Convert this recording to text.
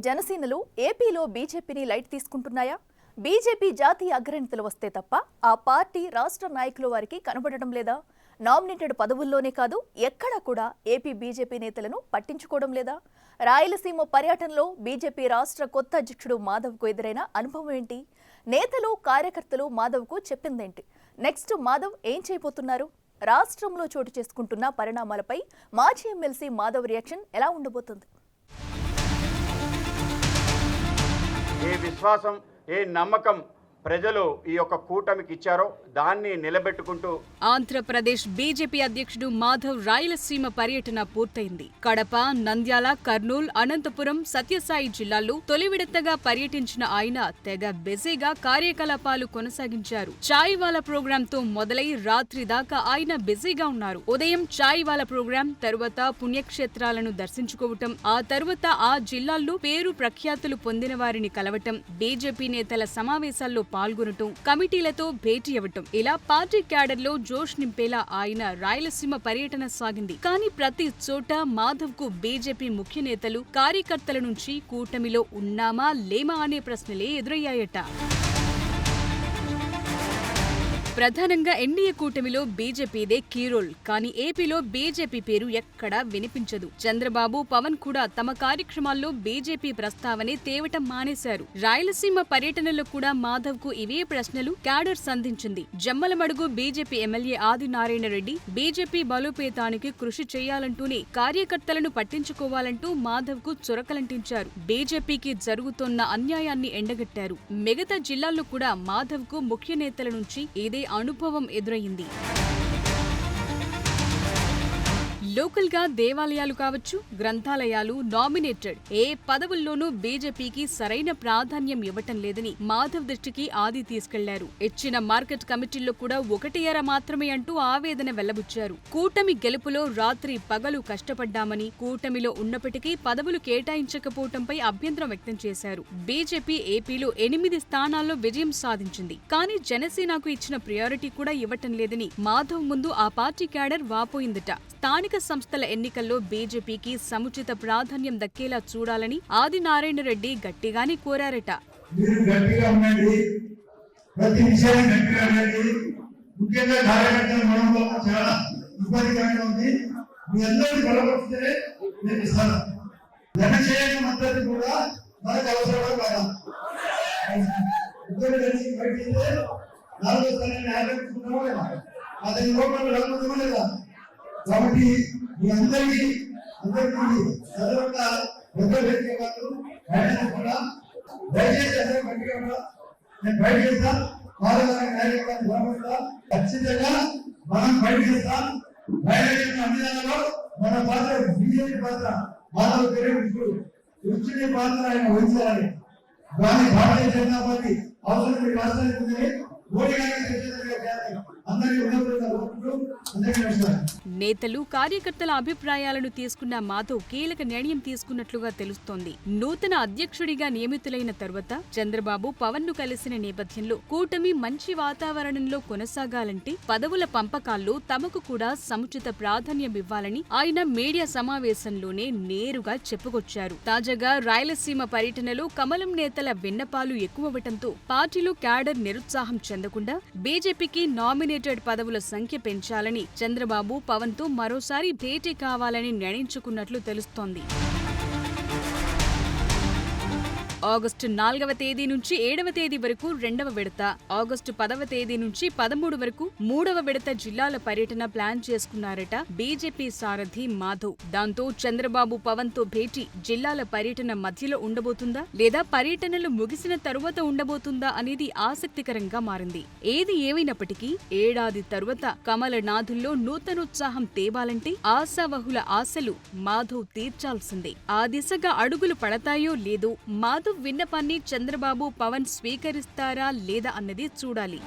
జనసేనలు ఏపీలో బీజేపీని light తీసుకుంటున్నాయా? BJP జాతీయ అగ్రనేతలు వస్తే తప్ప ఆ పార్టీ రాష్ట్ర నాయకుల వారికి కనబడడం లేదా? నామినేటెడ్ పదవుల్లోనే కాదు ఎక్కడా కూడా ఏపీ బీజేపీ నేతలను పట్టించుకోవడం లేదా? రాయలసీమ పర్యటనలో బీజేపీ రాష్ట్ర కొత్త అధ్యక్షుడు మాధవ్కు ఎదురైన అనుభవం ఏంటి? నేతలు కార్యకర్తలు మాధవ్కు చెప్పిందేంటి? నెక్స్ట్ మాధవ్ ఏం చేయబోతున్నారు? రాష్ట్రంలో చోటు చేసుకుంటున్న పరిణామాలపై మాజీ ఎమ్మెల్సీ మాధవ్ రియాక్షన్ ఎలా ఉండబోతుంది? ఏ విశ్వాసం ఏ నమ్మకం ప్రజలు ఈ యొక్క కూటమికి ఇచ్చారో దాన్ని నిలబెట్టుకుంటూ ఆంధ్రప్రదేశ్ బీజేపీ అధ్యక్షుడు మాధవ్ రాయలసీమ పర్యటన పూర్తయింది. కడప, నంద్యాల, కర్నూలు, అనంతపురం, సత్యసాయి జిల్లాల్లో తొలి విడతగా పర్యటించిన ఆయన తెగ బిజీగా కార్యకలాపాలు కొనసాగించారు. చాయ్ వాలా ప్రోగ్రాం తో మొదలై రాత్రి దాకా ఆయన బిజీగా ఉన్నారు. ఉదయం చాయ్ వాలా ప్రోగ్రాం, తరువాత పుణ్యక్షేత్రాలను దర్శించుకోవటం, ఆ తరువాత ఆ జిల్లాల్లో పేరు ప్రఖ్యాతులు పొందిన వారిని కలవటం, బీజేపీ నేతల సమావేశాల్లో పాల్గొనటం, కమిటీలతో భేటీ అవ్వటం, ఇలా పార్టీ క్యాడర్లో జోష్ నింపేలా ఆయన రాయలసీమ పర్యటన సాగింది. కానీ ప్రతి చోట మాధవ్ కు బీజేపీ ముఖ్య నేతలు, కార్యకర్తల నుంచి కూటమిలో ఉన్నామా లేమా అనే ప్రశ్నలే ఎదురయ్యాయట. ప్రధానంగా ఎన్డీఏ కూటమిలో బీజేపీదే కీ రోల్. కానీ ఏపీలో బీజేపీ పేరు ఎక్కడా వినిపించదు. చంద్రబాబు, పవన్ కూడా తమ కార్యక్రమాల్లో బీజేపీ ప్రస్తావనే తేవటం మానేశారు. రాయలసీమ పర్యటనలో కూడా మాధవ్ కు ఇవే ప్రశ్నలు క్యాడర్ సంధించింది. Jammalamadugu BJP MLA Adinarayana Reddy BJP బలోపేతానికి కృషి చేయాలంటూనే కార్యకర్తలను పట్టించుకోవాలంటూ మాధవ్ కు చురకలంటించారు. బీజేపీకి జరుగుతోన్న అన్యాయాన్ని ఎండగట్టారు. మిగతా జిల్లాల్లో కూడా మాధవ్ కు ముఖ్య నేతల నుంచి ఇదే అనుభవం ఎదురయ్యింది. లోకల్ గా దేవాలయాలు కావచ్చు, గ్రంథాలయాలు, నామినేటెడ్ ఏ పదవుల్లోనూ బీజేపీకి సరైన ప్రాధాన్యం ఇవ్వటం లేదని మాధవ్ దృష్టికి ఆది తీసుకెళ్లారు. ఇచ్చిన మార్కెట్ కమిటీల్లో కూడా 1/2 మాత్రమే అంటూ ఆవేదన వెల్లబుచ్చారు. కూటమి గెలుపులో రాత్రి పగలు కష్టపడ్డామని, కూటమిలో ఉన్నప్పటికీ పదవులు కేటాయించకపోవటంపై అభ్యంతరం వ్యక్తం చేశారు. బీజేపీ ఏపీలో 8 స్థానాల్లో విజయం సాధించింది. కానీ జనసేనకు ఇచ్చిన ప్రయారిటీ కూడా ఇవ్వటం లేదని మాధవ్ ముందు ఆ పార్టీ క్యాడర్ వాపోయిందట. స్థానిక సంస్థల ఎన్నికల్లో బీజేపీకి సముచిత ప్రాధాన్యం దక్కేలా చూడాలని ఆదినారాయణ రెడ్డి గట్టిగానే కోరారట. కాబట్టి మీ అందరికీ చదవకుండా వ్యక్తి కాదు కూడా దయచేసి అందరూ గట్టిగా నేను బయట చేస్తాను. ఖచ్చితంగా మనం బయట చేస్తాం. బయట చేసిన అన్ని దానిలో మన పాత్ర బీజేపీ పాత్ర మాధవ వృత్తిని పాత్ర ఆయన వహించాలని కానీ భారతీయ జనతా పార్టీ అవసరం మీ రాష్ట్రానికి ఉందని మోడీ గారికి నేతలు, కార్యకర్తల అభిప్రాయాలను తీసుకున్న మాధవ్ కీలక నిర్ణయం తీసుకున్నట్లుగా తెలుస్తోంది. నూతన అధ్యక్షుడిగా నియమితులైన తరువాత చంద్రబాబు, పవన్ ను కలిసిన నేపథ్యంలో కూటమి మంచి వాతావరణంలో కొనసాగాలంటే పదవుల పంపకాల్లో తమకు కూడా సముచిత ప్రాధాన్యం ఇవ్వాలని ఆయన మీడియా సమావేశంలోనే నేరుగా చెప్పుకొచ్చారు. తాజాగా రాయలసీమ పర్యటనలో కమలం నేతల విన్నపాలు ఎక్కువవటంతో పార్టీలో క్యాడర్ నిరుత్సాహం చెందకుండా బీజేపీకి నామినేటెడ్ పదవుల సంఖ్య పెంచాలని చంద్రబాబు, పవన్ తో మరోసారి భేటీ కావాలని నిర్ణయించుకున్నట్లు తెలుస్తోంది. ఆగస్టు 4వ తేదీ నుంచి 7వ తేదీ వరకు 2వ విడత, ఆగస్టు 10వ తేదీ నుంచి 13 వరకు 3వ విడత జిల్లాల పర్యటన ప్లాన్ చేసుకున్నారట బీజేపీ సారథి మాధవ్. దాంతో చంద్రబాబు, పవన్ తో భేటీ జిల్లాల పర్యటన మధ్యలో ఉండబోతుందా లేదా పర్యటనలు ముగిసిన తరువాత ఉండబోతుందా అనేది ఆసక్తికరంగా మారింది. ఏది ఏమైనప్పటికీ ఏడాది తరువాత కమలనాథుల్లో నూతనోత్సాహం తేవాలంటే ఆశావహుల ఆశలు మాధవ్ తీర్చాల్సిందే. ఆ దిశగా అడుగులు పడతాయో లేదో మాధవ్ విన్నపాన్ని చంద్రబాబు, పవన్ స్వీకరిస్తారా లేదా అన్నది చూడాలి.